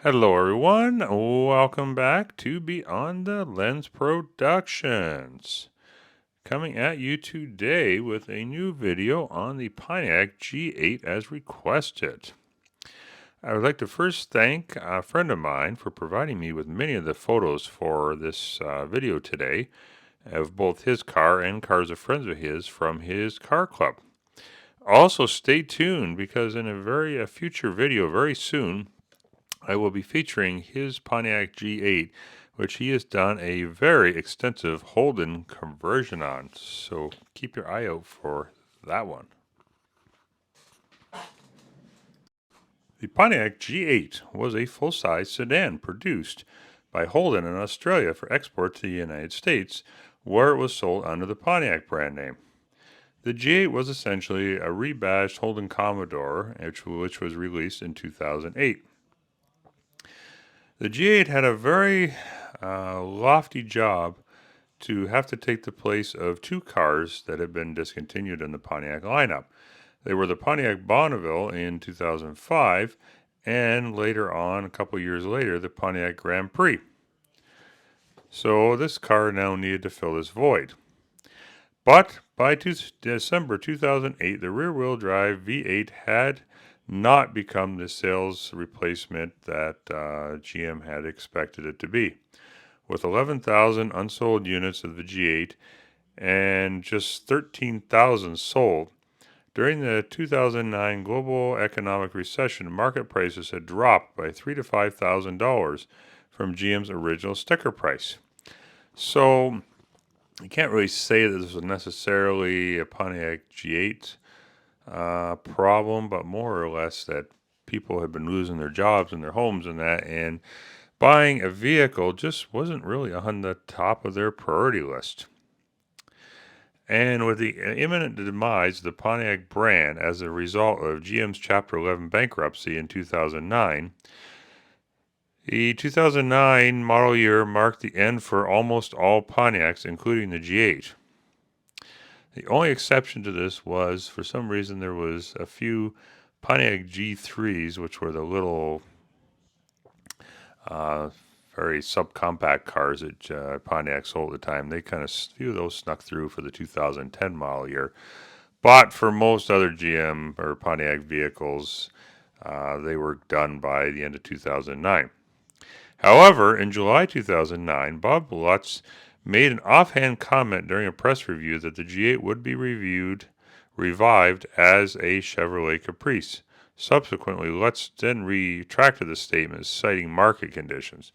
Hello, everyone. Welcome back to Beyond the Lens Productions. Coming at you today with a new video on the Pontiac G8 as requested. I would like to first thank a friend of mine for providing me with many of the photos for this video today of both his car and cars of friends of his from his car club. Also, stay tuned because in a future video very soon, I will be featuring his Pontiac G8, which he has done a very extensive Holden conversion on. So keep your eye out for that one. The Pontiac G8 was a full-size sedan produced by Holden in Australia for export to the United States, where it was sold under the Pontiac brand name. The G8 was essentially a rebadged Holden Commodore, which was released in 2008. The G8 had a very lofty job to have to take the place of two cars that had been discontinued in the Pontiac lineup. They were the Pontiac Bonneville in 2005, and later on, a couple years later, the Pontiac Grand Prix. So this car now needed to fill this void. But by December 2008, the rear-wheel drive V8 had not become the sales replacement that GM had expected it to be. With 11,000 unsold units of the G8 and just 13,000 sold, during the 2009 global economic recession, market prices had dropped by $3,000 to $5,000 from GM's original sticker price. So you can't really say that this was necessarily a Pontiac G8 problem, but more or less that people had been losing their jobs and their homes and that, and buying a vehicle just wasn't really on the top of their priority list. And with the imminent demise of the Pontiac brand as a result of GM's Chapter 11 bankruptcy in 2009, the 2009 model year marked the end for almost all Pontiacs, including the G8. The only exception to this was, for some reason, there was a few Pontiac G3s, which were the little very subcompact cars that Pontiac sold at the time. They kind of, few of those snuck through for the 2010 model year. But for most other GM or Pontiac vehicles, they were done by the end of 2009. However, in July 2009, Bob Lutz made an offhand comment during a press review that the G8 would be revived as a Chevrolet Caprice. Subsequently, Lutz then retracted the statement, citing market conditions.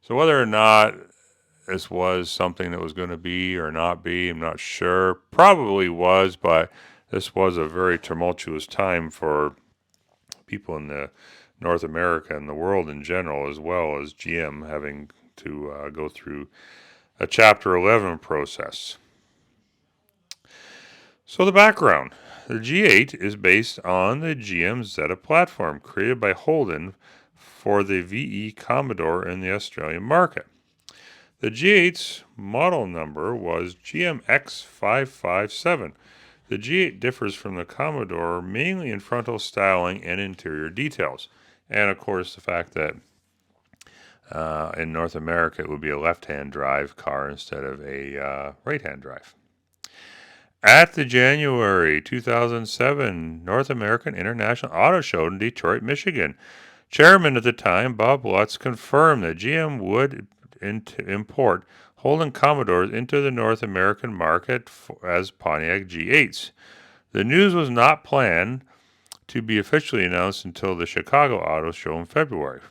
So whether or not this was something that was going to be or not be, I'm not sure. Probably was, but this was a very tumultuous time for people in the North America and the world in general, as well as GM having to go through a Chapter 11 process. So the background. The G8 is based on the GM Zeta platform created by Holden for the VE Commodore in the Australian market. The G8's model number was GMX557. The G8 differs from the Commodore mainly in frontal styling and interior details. And of course, the fact that in North America it would be a left-hand drive car instead of a right-hand drive. At the January 2007 North American International Auto Show in Detroit, Michigan, Chairman at the time, Bob Lutz, confirmed that GM would import Holden Commodores into the North American market as Pontiac G8s. The news was not planned to be officially announced until the Chicago Auto Show in February.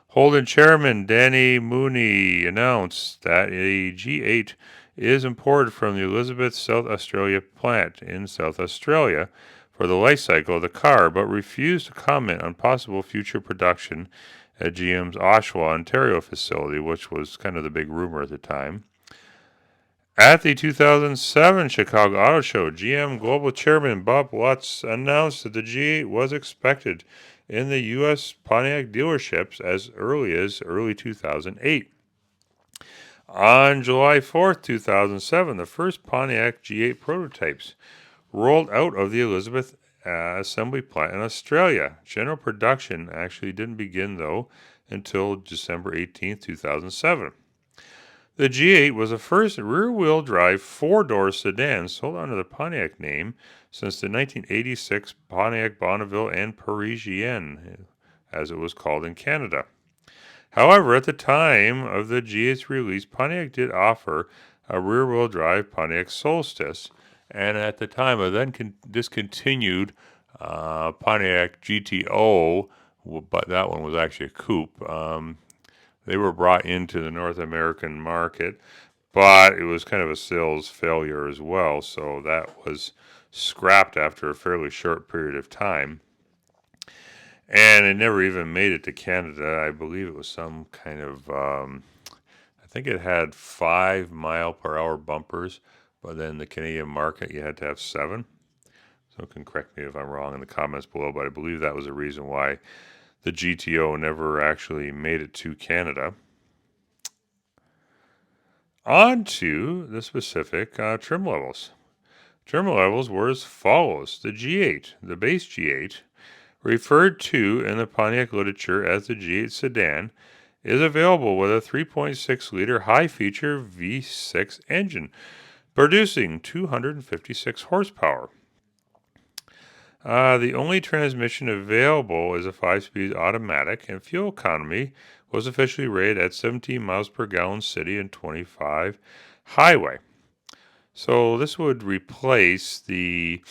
Holden Chairman Danny Mooney announced that a G8 is imported from the Elizabeth, South Australia plant in South Australia for the life cycle of the car, but refused to comment on possible future production at GM's Oshawa, Ontario facility, which was kind of the big rumor at the time. At the 2007 Chicago Auto Show, GM Global Chairman Bob Lutz announced that the G8 was expected in the U.S. Pontiac dealerships as early 2008. On July 4th, 2007, the first Pontiac G8 prototypes rolled out of the Elizabeth assembly plant in Australia. General production actually didn't begin, though, until December 18th, 2007. The G8 was the first rear-wheel drive four-door sedan sold under the Pontiac name since the 1986 Pontiac Bonneville and Parisienne, as it was called in Canada. However, at the time of the G8's release, Pontiac did offer a rear-wheel drive Pontiac Solstice, and at the time of then discontinued Pontiac GTO, but that one was actually a coupe. They were brought into the North American market, but it was kind of a sales failure as well, so that was scrapped after a fairly short period of time. And it never even made it to Canada. I believe it was some kind of, I think it had 5-mile-per-hour bumpers, but then the Canadian market, you had to have 7. So can correct me if I'm wrong in the comments below, but I believe that was the reason why the GTO never actually made it to Canada. On to the specific trim levels. Trim levels were as follows. The G8, the base G8, referred to in the Pontiac literature as the G8 sedan, is available with a 3.6-liter high-feature V6 engine, producing 256 horsepower. The only transmission available is a 5-speed automatic, and fuel economy was officially rated at 17 miles per gallon city and 25 highway. So this would replace the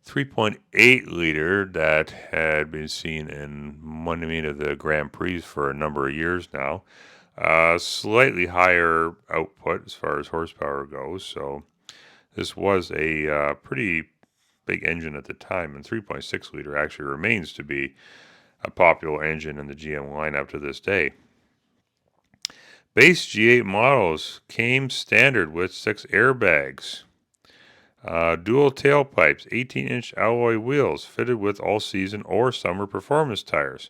3.8-liter that had been seen in many of the Grand Prix for a number of years now. Slightly higher output as far as horsepower goes, so this was a pretty big engine at the time, and 3.6-liter actually remains to be a popular engine in the GM lineup to this day. Base G8 models came standard with 6 airbags, dual tailpipes, 18-inch alloy wheels fitted with all-season or summer performance tires,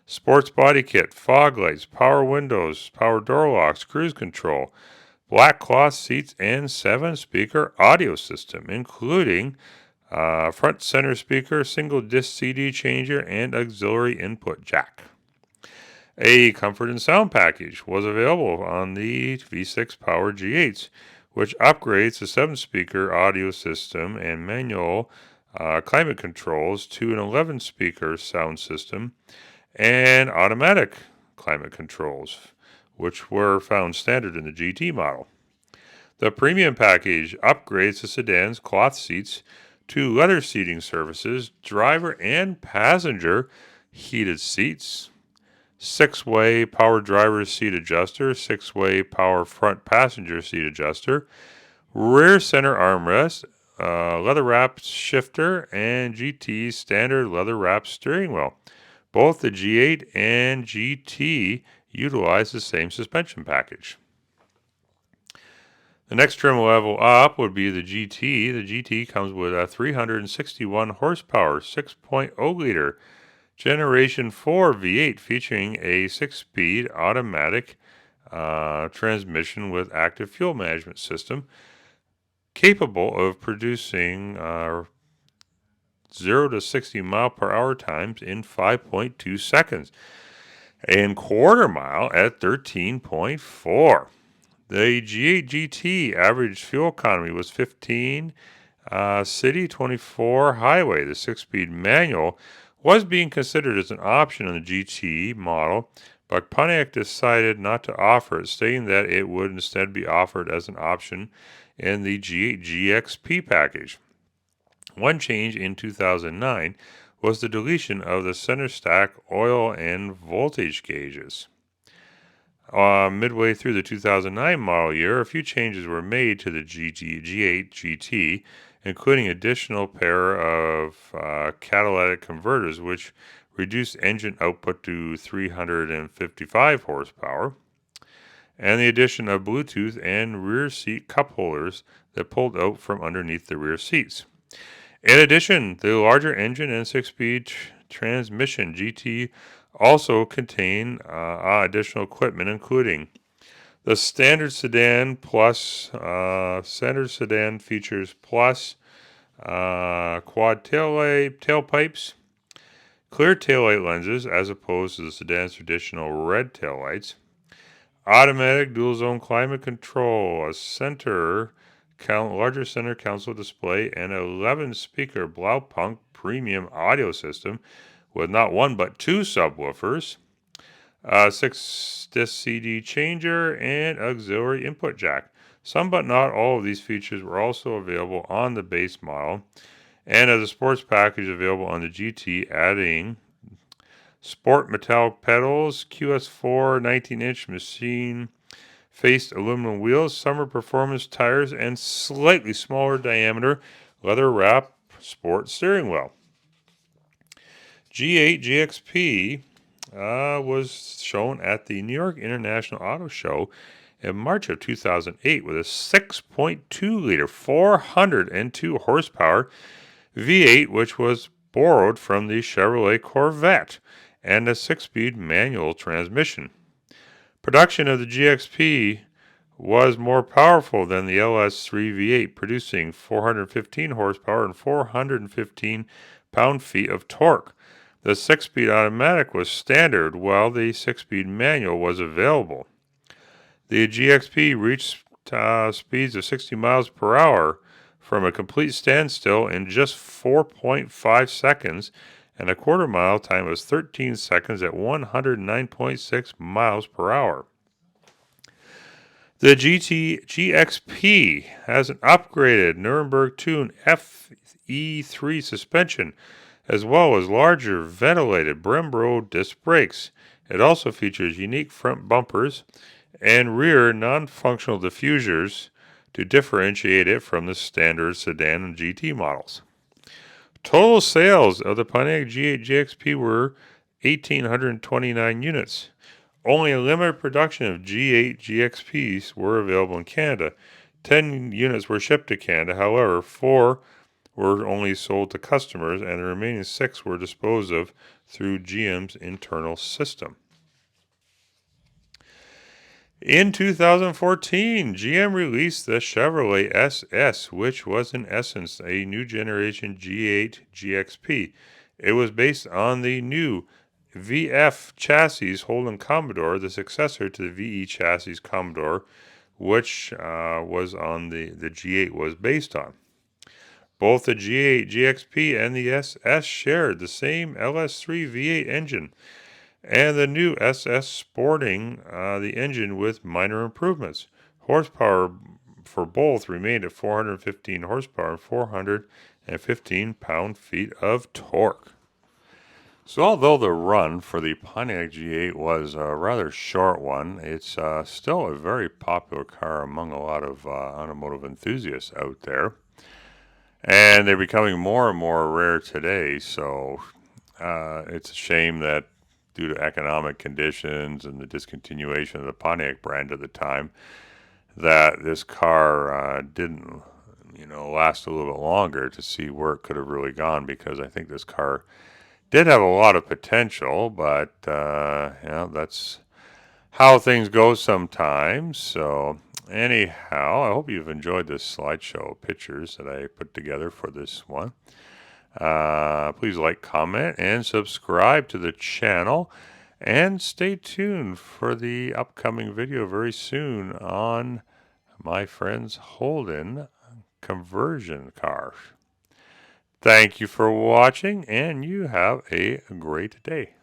sports body kit, fog lights, power windows, power door locks, cruise control, black cloth seats, and 7-speaker audio system, including front center speaker, single disc CD changer, and auxiliary input jack. A comfort and sound package was available on the V6 Power G8s, which upgrades the 7-speaker audio system and manual climate controls to an 11-speaker sound system and automatic climate controls, which were found standard in the GT model. The premium package upgrades the sedan's cloth seats to leather seating surfaces, driver and passenger heated seats, 6-way power driver seat adjuster, 6-way power front passenger seat adjuster, rear center armrest, leather wrapped shifter, and GT standard leather wrapped steering wheel. Both the G8 and GT utilize the same suspension package. The next trim level up would be the GT. The GT comes with a 361 horsepower 6.0-liter Generation 4 V8 featuring a 6-speed automatic transmission with active fuel management system capable of producing 0 to 60 mile per hour times in 5.2 seconds and quarter mile at 13.4. The G8 GT average fuel economy was 15 city, 24 highway. The 6-speed manual was being considered as an option on the GT model, but Pontiac decided not to offer it, stating that it would instead be offered as an option in the G8 GXP package. One change in 2009 was the deletion of the center stack oil and voltage gauges. Midway through the 2009 model year, a few changes were made to the G8 GT, including additional pair of catalytic converters, which reduced engine output to 355 horsepower, and the addition of Bluetooth and rear seat cup holders that pulled out from underneath the rear seats. In addition, the larger engine and 6-speed transmission GT also contain additional equipment, including the standard sedan plus standard sedan features plus Quad tailpipes, clear taillight lenses as opposed to the sedan's traditional red taillights, automatic dual zone climate control, a larger center console display, and an 11 speaker Blaupunk premium audio system with not one but two subwoofers, a 6-disc CD changer, and auxiliary input jack. Some but not all of these features were also available on the base model, and as a sports package available on the GT, adding sport metallic pedals, QS4 19-inch machine faced aluminum wheels, summer performance tires, and slightly smaller diameter leather wrap sport steering wheel. G8 GXP was shown at the New York International Auto Show in March of 2008 with a 6.2 liter, 402 horsepower V8, which was borrowed from the Chevrolet Corvette, and a 6-speed manual transmission. Production of the GXP was more powerful than the LS3 V8, producing 415 horsepower and 415 pound-feet of torque. The 6-speed automatic was standard, while the 6-speed manual was available. The GXP reached speeds of 60 miles per hour from a complete standstill in just 4.5 seconds, and a quarter-mile time was 13 seconds at 109.6 miles per hour. The GXP has an upgraded Nuremberg Tune FE3 suspension, as well as larger ventilated Brembo disc brakes. It also features unique front bumpers and rear non-functional diffusers to differentiate it from the standard sedan and GT models. Total sales of the Pontiac G8 GXP were 1,829 units. Only a limited production of G8 GXPs were available in Canada. 10 units were shipped to Canada. However, 4 were only sold to customers, and the remaining 6 were disposed of through GM's internal system. In 2014, GM released the Chevrolet SS, which was in essence a new generation G8 GXP. It was based on the new VF chassis Holden Commodore, the successor to the VE chassis Commodore, which was on the G8 was based on. Both the G8 GXP and the SS shared the same LS3 V8 engine, and the new SS sporting the engine with minor improvements. Horsepower for both remained at 415 horsepower and 415 pound-feet of torque. So although the run for the Pontiac G8 was a rather short one, it's still a very popular car among a lot of automotive enthusiasts out there. And they're becoming more and more rare today, so it's a shame that due to economic conditions and the discontinuation of the Pontiac brand at the time, that this car didn't, last a little bit longer to see where it could have really gone, because I think this car did have a lot of potential, but that's how things go sometimes. So anyhow, I hope you've enjoyed this slideshow of pictures that I put together for this one. Please like, comment, and subscribe to the channel, and stay tuned for the upcoming video very soon on my friend's Holden conversion car. Thank you for watching, and you have a great day.